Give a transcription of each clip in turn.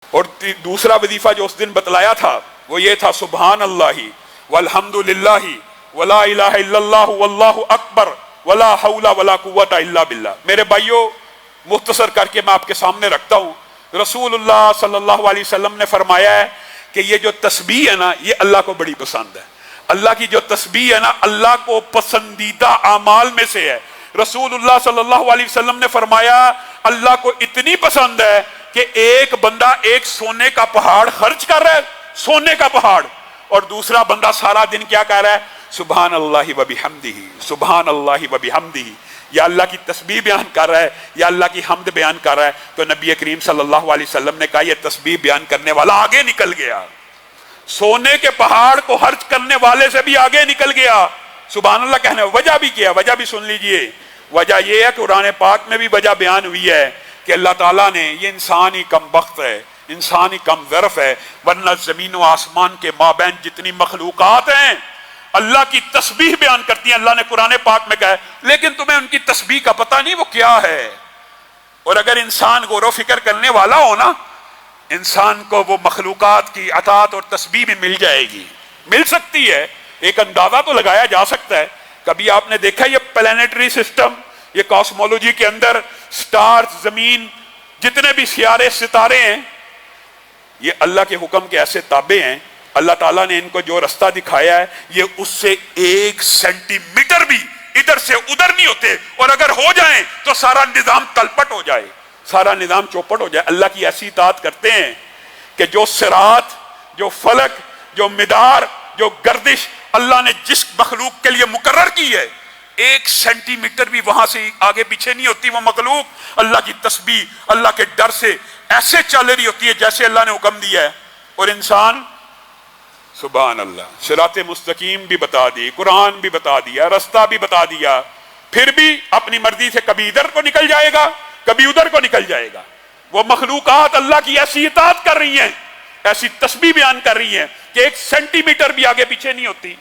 اور دوسرا وظیفہ جو اس دن بتلایا تھا وہ یہ تھا سبحان اللہ والحمدللہ ولا الہ الا اللہ واللہ اکبر ولا حول ولا قوت الا باللہ۔ میرے بھائیو، مختصر کر کے میں آپ کے سامنے رکھتا ہوں، رسول اللہ صلی اللہ علیہ وسلم نے فرمایا ہے کہ یہ جو تسبیح ہے نا، یہ اللہ کو بڑی پسند ہے۔ اللہ کی جو تسبیح ہے نا، اللہ کو پسندیدہ اعمال میں سے ہے۔ رسول اللہ صلی اللہ علیہ وسلم نے فرمایا اللہ کو اتنی پسند ہے کہ ایک بندہ ایک سونے کا پہاڑ خرچ کر رہا ہے، سونے کا پہاڑ، اور دوسرا بندہ سارا دن کیا کہہ رہا ہے؟ سبحان اللہ و بحمدہ، سبحان اللہ و بحمدہ، یا اللہ کی تسبیح بیان کر رہا ہے یا اللہ کی حمد بیان کر رہا ہے۔ تو نبی کریم صلی اللہ علیہ وسلم نے کہا یہ تسبیح بیان کرنے والا آگے نکل گیا، سونے کے پہاڑ کو خرچ کرنے والے سے بھی آگے نکل گیا۔ سبحان اللہ کہنے وجہ بھی کیا، وجہ بھی سن لیجئے۔ وجہ یہ ہے کہ قرآن پاک میں بھی وجہ بیان ہوئی ہے کہ اللہ تعالیٰ نے، یہ انسان ہی کم بخت ہے، انسان ہی کم ظرف ہے، ورنہ زمین و آسمان کے مابین جتنی مخلوقات ہیں اللہ کی تسبیح بیان کرتی ہیں۔ اللہ نے قرآن پاک میں کہا ہے لیکن تمہیں ان کی تسبیح کا پتہ نہیں وہ کیا ہے۔ اور اگر انسان غور و فکر کرنے والا ہو نا، انسان کو وہ مخلوقات کی اطاعت اور تسبیح بھی مل جائے گی، مل سکتی ہے۔ ایک اندازہ تو لگایا جا سکتا ہے۔ کبھی آپ نے دیکھا یہ پلانیٹری سسٹم، یہ کاسمولوجی کے اندر سٹارز، زمین، جتنے بھی سیارے ستارے ہیں، یہ اللہ کے حکم کے ایسے تابع ہیں۔ اللہ تعالیٰ نے ان کو جو رستہ دکھایا ہے یہ اس سے 1 سینٹی میٹر بھی ادھر سے ادھر نہیں ہوتے، اور اگر ہو جائیں تو سارا نظام تلپٹ ہو جائے، سارا نظام چوپٹ ہو جائے۔ اللہ کی ایسی اطاعت کرتے ہیں کہ جو صراط، جو فلک، جو مدار، جو گردش اللہ نے جس مخلوق کے لیے مقرر کی ہے، 1 سینٹی میٹر بھی وہاں سے آگے پیچھے نہیں ہوتی۔ وہ مخلوق اللہ کی تسبیح، اللہ کے ڈر سے ایسے چل رہی ہوتی ہے جیسے اللہ نے حکم دیا ہے۔ اور انسان سبحان اللہ، صراط مستقیم بھی بتا دی، قرآن بھی بتا دیا، رستہ بھی بتا دیا، پھر بھی اپنی مرضی سے کبھی ادھر کو نکل جائے گا، کبھی ادھر کو نکل جائے گا۔ وہ مخلوقات اللہ کی ایسی اطاعت کر رہی ہیں، ایسی تسبیح بیان کر رہی ہیں کہ 1 سینٹی میٹر بھی آگے پیچھے نہیں ہوتی۔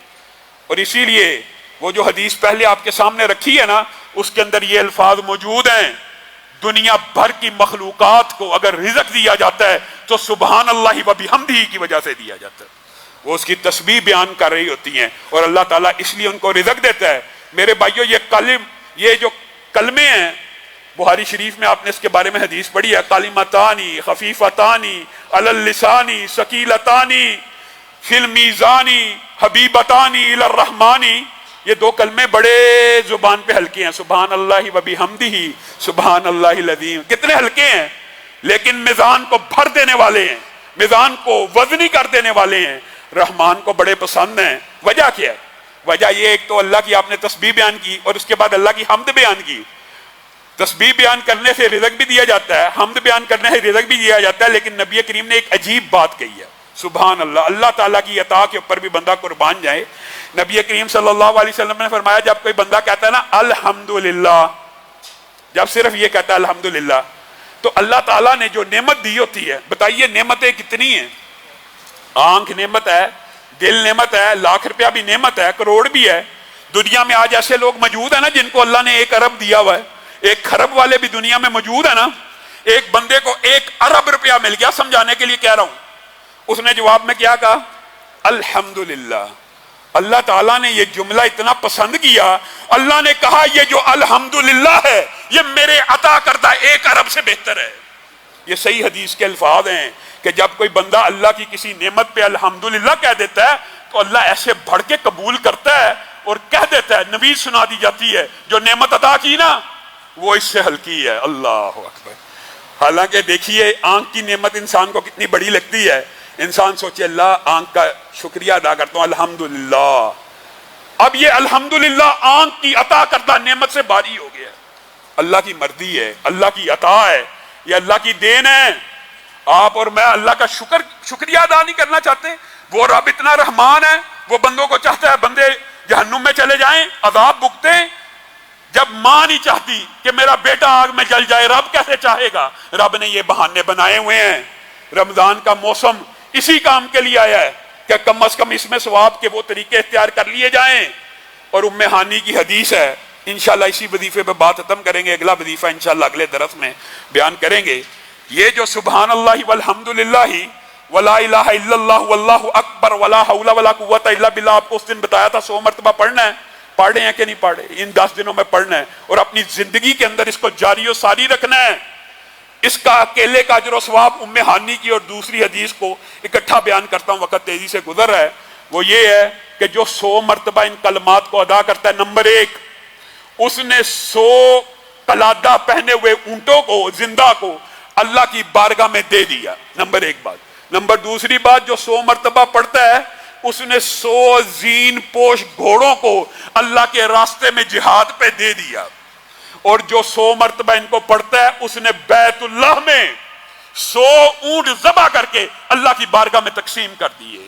اور اسی لیے وہ جو حدیث پہلے آپ کے سامنے رکھی ہے نا، اس کے اندر یہ الفاظ موجود ہیں، دنیا بھر کی مخلوقات کو اگر رزق دیا جاتا ہے تو سبحان اللہ و بحمدہ کی وجہ سے دیا جاتا ہے۔ وہ اس کی تسبیح بیان کر رہی ہوتی ہیں، اور اللہ تعالیٰ اس لیے ان کو رزق دیتا ہے۔ میرے بھائیو، یہ جو کلمے ہیں، بخاری شریف میں آپ نے اس کے بارے میں حدیث پڑھی ہے، کلمتانی خفیفتانی علی اللسان ثقیلتانی فی المیزان حبیبتانی الی الرحمن۔ یہ 2 کلمے بڑے زبان پہ ہلکے ہیں، سبحان اللہ و بحمدہ، سبحان اللہ العظیم۔ کتنے ہلکے ہیں لیکن میزان کو بھر دینے والے ہیں، میزان کو وزنی کر دینے والے ہیں، رحمان کو بڑے پسند ہیں۔ وجہ کیا ہے؟ وجہ یہ ایک تو اللہ کی آپ نے تسبیح بیان کی، اور اس کے بعد اللہ کی حمد بیان کی۔ تسبیح بیان کرنے سے رزق بھی دیا جاتا ہے، حمد بیان کرنے سے رزق بھی دیا جاتا ہے، لیکن نبی کریم نے ایک عجیب بات کہی ہے، سبحان اللہ۔ اللہ تعالیٰ کی عطا کے اوپر بھی بندہ قربان جائے۔ نبی کریم صلی اللہ علیہ وسلم نے فرمایا جب کوئی بندہ کہتا ہے نا الحمدللہ، جب صرف یہ کہتا ہے الحمدللہ، تو اللہ تعالیٰ نے جو نعمت دی ہوتی ہے، بتائیے نعمتیں کتنی ہیں؟ آنکھ نعمت ہے، دل نعمت ہے، لاکھ روپیہ بھی نعمت ہے، کروڑ بھی ہے۔ دنیا میں آج ایسے لوگ موجود ہیں نا جن کو اللہ نے 1 ارب دیا ہوا ہے، 1 خرب والے بھی دنیا میں موجود ہے نا۔ ایک بندے کو 1 ارب روپیہ مل گیا، سمجھانے کے لیے کہہ رہا ہوں، اس نے جواب میں کیا کہا؟ الحمدللہ۔ اللہ تعالیٰ نے یہ جملہ اتنا پسند کیا، اللہ نے کہا یہ جو الحمدللہ ہے یہ میرے عطا کردہ 1 ارب سے بہتر ہے۔ یہ صحیح حدیث کے الفاظ ہیں کہ جب کوئی بندہ اللہ کی کسی نعمت پہ الحمدللہ کہہ دیتا ہے تو اللہ ایسے بڑھ کے قبول کرتا ہے اور کہہ دیتا ہے، نبی سنا دی جاتی ہے جو نعمت عطا کی نا وہ اس سے ہلکی ہے۔ اللہ اکبر۔ حالانکہ دیکھیے آنکھ کی نعمت انسان کو کتنی بڑی لگتی ہے، انسان سوچے اللہ آنکھ کا شکریہ ادا کرتا ہوں الحمدللہ۔ اب یہ الحمدللہ آنکھ کی عطا کردہ نعمت سے باری ہو گیا۔ اللہ کی مرضی ہے، اللہ کی عطا ہے، یہ اللہ کی دین ہے۔ آپ اور میں اللہ کا شکریہ ادا نہیں کرنا چاہتے؟ وہ رب اتنا رحمان ہے، وہ بندوں کو چاہتا ہے بندے جہنم میں چلے جائیں، عذاب بھگتیں۔ جب ماں نہیں چاہتی کہ میرا بیٹا آگ میں جل جائے، رب کیسے چاہے گا؟ رب نے یہ بہانے بنائے ہوئے ہیں۔ رمضان کا موسم اسی کام کے لیے آیا ہے کہ کم از کم اس میں ثواب کے وہ طریقے اختیار کر لیے جائیں۔ اور ام ہانی کی حدیث ہے، انشاءاللہ اسی وظیفے پہ بات ختم کریں گے، اگلا وظیفہ انشاءاللہ اگلے درس میں بیان کریں گے یہ جو سبحان اللہ والحمدللہ ولا الہ الا اللہ واللہ اکبر ولا حول ولا قوت الا باللہ آپ کو اس دن بتایا تھا 100 مرتبہ پڑھنا ہے، پڑھ رہے ہیں کہ نہیں پڑھ رہے؟ ان 10 دنوں میں پڑھنا ہے اور اپنی زندگی کے اندر اس کو جاری و ساری رکھنا ہے۔ اس کا اکیلے کا اجر و ثواب ام ہانی کی اور دوسری حدیث کو اکٹھا بیان کرتا ہوں، وقت تیزی سے گزر رہا ہے، وہ یہ ہے کہ جو 100 مرتبہ ان کلمات کو ادا کرتا ہے، نمبر 1 اس نے 100 قلادہ پہنے ہوئے اونٹوں کو زندہ کو اللہ کی بارگاہ میں دے دیا، نمبر 1 بات۔ نمبر دوسری بات، جو 100 مرتبہ پڑھتا ہے اس نے 100 زین پوش گھوڑوں کو اللہ کے راستے میں جہاد پہ دے دیا، اور جو 100 مرتبہ ان کو پڑھتا ہے اس نے بیت اللہ میں 100 اونٹ ذبح کر کے اللہ کی بارگاہ میں تقسیم کر دیے۔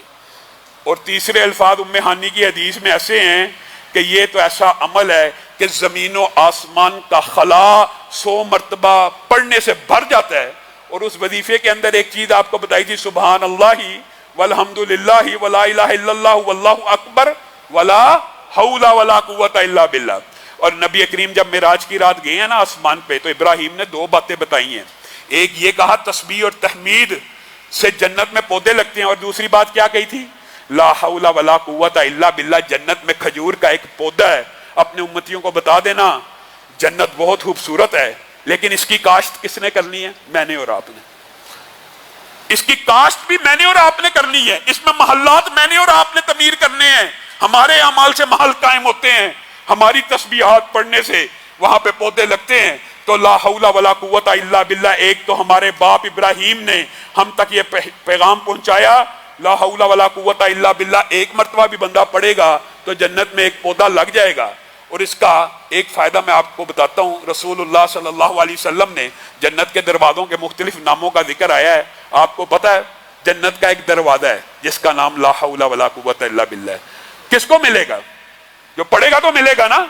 اور تیسرے الفاظ ام ہانی کی حدیث میں ایسے ہیں کہ یہ تو ایسا عمل ہے کہ زمین و آسمان کا خلا 100 مرتبہ پڑھنے سے بھر جاتا ہے۔ اور اس وظیفے کے اندر ایک چیز آپ کو بتائی تھی، سبحان اللہ والحمدللہ ولا الہ الا اللہ واللہ اکبر ولا حول ولا قوت الا باللہ۔ اور نبی کریم جب معراج کی رات گئے ہیں نا آسمان پہ، تو ابراہیم نے 2 باتیں بتائی ہیں، ایک یہ کہا تسبیح اور تحمید سے جنت میں پودے لگتے ہیں، اور دوسری بات کیا کہی تھی؟ لا حول ولا قوت الا باللہ، جنت میں کھجور کا ایک پودا ہے، اپنے امتیوں کو بتا دینا جنت بہت خوبصورت ہے، لیکن اس کی کاشت کس نے کرنی ہے؟ میں نے اور آپ نے۔ اس کی کاشت بھی میں نے اور آپ نے کرنی ہے، اس میں محلات میں نے اور آپ نے تعمیر کرنے ہیں، ہمارے اعمال سے محل قائم ہوتے ہیں، ہماری تسبیحات پڑھنے سے وہاں پہ پودے لگتے ہیں۔ تو لا حول ولا قوت الا باللہ، ایک تو ہمارے باپ ابراہیم نے ہم تک یہ پیغام پہنچایا، لا حول ولا قوت الا باللہ ایک مرتبہ بھی بندہ پڑھے گا تو جنت میں ایک پودا لگ جائے گا۔ اور اس کا ایک فائدہ میں آپ کو بتاتا ہوں، رسول اللہ صلی اللہ علیہ وسلم نے جنت کے دروازوں کے مختلف ناموں کا ذکر آیا ہے، آپ کو پتہ ہے جنت کا ایک دروازہ ہے جس کا نام لا حول ولا قوت الا باللہ ہے۔ کس کو ملے گا؟ جو پڑھے گا تو ملے گا نا،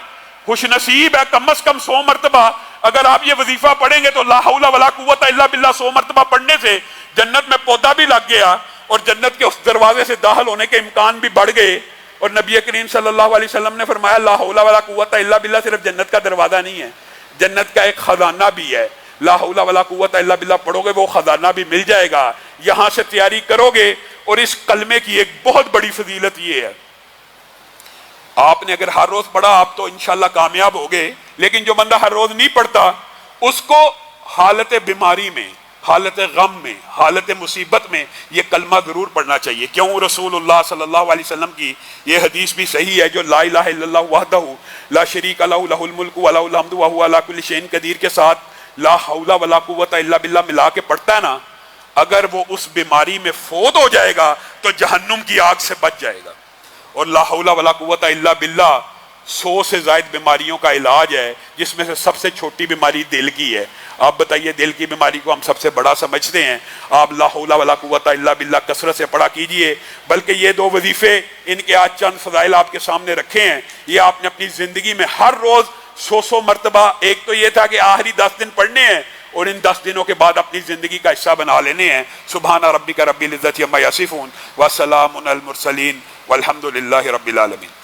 خوش نصیب ہے۔ کم از کم 100 مرتبہ اگر آپ یہ وظیفہ پڑھیں گے تو لا حول ولا قوت الا باللہ 100 مرتبہ پڑھنے سے جنت میں پودا بھی لگ گیا اور جنت کے اس دروازے سے داخل ہونے کے امکان بھی بڑھ گئے۔ اور نبی کریم صلی اللہ علیہ وسلم نے فرمایا لا حول ولا قوت الا باللہ صرف جنت کا دروازہ نہیں ہے، جنت کا ایک خزانہ بھی ہے۔ لا حول ولا قوت الا باللہ پڑھو گے وہ خزانہ بھی مل جائے گا، یہاں سے تیاری کرو گے۔ اور اس کلمے کی ایک بہت بڑی فضیلت یہ ہے، آپ نے اگر ہر روز پڑھا آپ تو انشاءاللہ کامیاب ہوگے، لیکن جو بندہ ہر روز نہیں پڑھتا اس کو حالت بیماری میں، حالت غم میں، حالت مصیبت میں یہ کلمہ ضرور پڑھنا چاہیے۔ کیوں؟ رسول اللہ صلی اللہ علیہ وسلم کی یہ حدیث بھی صحیح ہے، جو لا الہ الا اللہ وحدہ لا شریک لہ لہ الملک و لہ الحمد وہو علی کل شیء قدیر کے ساتھ لا حول ولا قوت الا باللہ ملا کے پڑھتا ہے نا، اگر وہ اس بیماری میں فوت ہو جائے گا تو جہنم کی آگ سے بچ جائے گا۔ اور لا حول ولا قوت الا باللہ 100 سے زائد بیماریوں کا علاج ہے، جس میں سے سب سے چھوٹی بیماری دل کی ہے۔ آپ بتائیے، دل کی بیماری کو ہم سب سے بڑا سمجھتے ہیں، آپ لا حول ولا قوت الا باللہ کثرت سے پڑھا کیجئے۔ بلکہ یہ 2 وظیفے، ان کے آج چند فضائل آپ کے سامنے رکھے ہیں، یہ آپ نے اپنی زندگی میں ہر روز 100 مرتبہ، ایک تو یہ تھا کہ آخری 10 دن پڑھنے ہیں اور ان 10 دنوں کے بعد اپنی زندگی کا حصہ بنا لینے ہیں۔ سبحان ربک رب العزت عما یصفون وسلام علی المرسلین والحمد للہ رب العالمین۔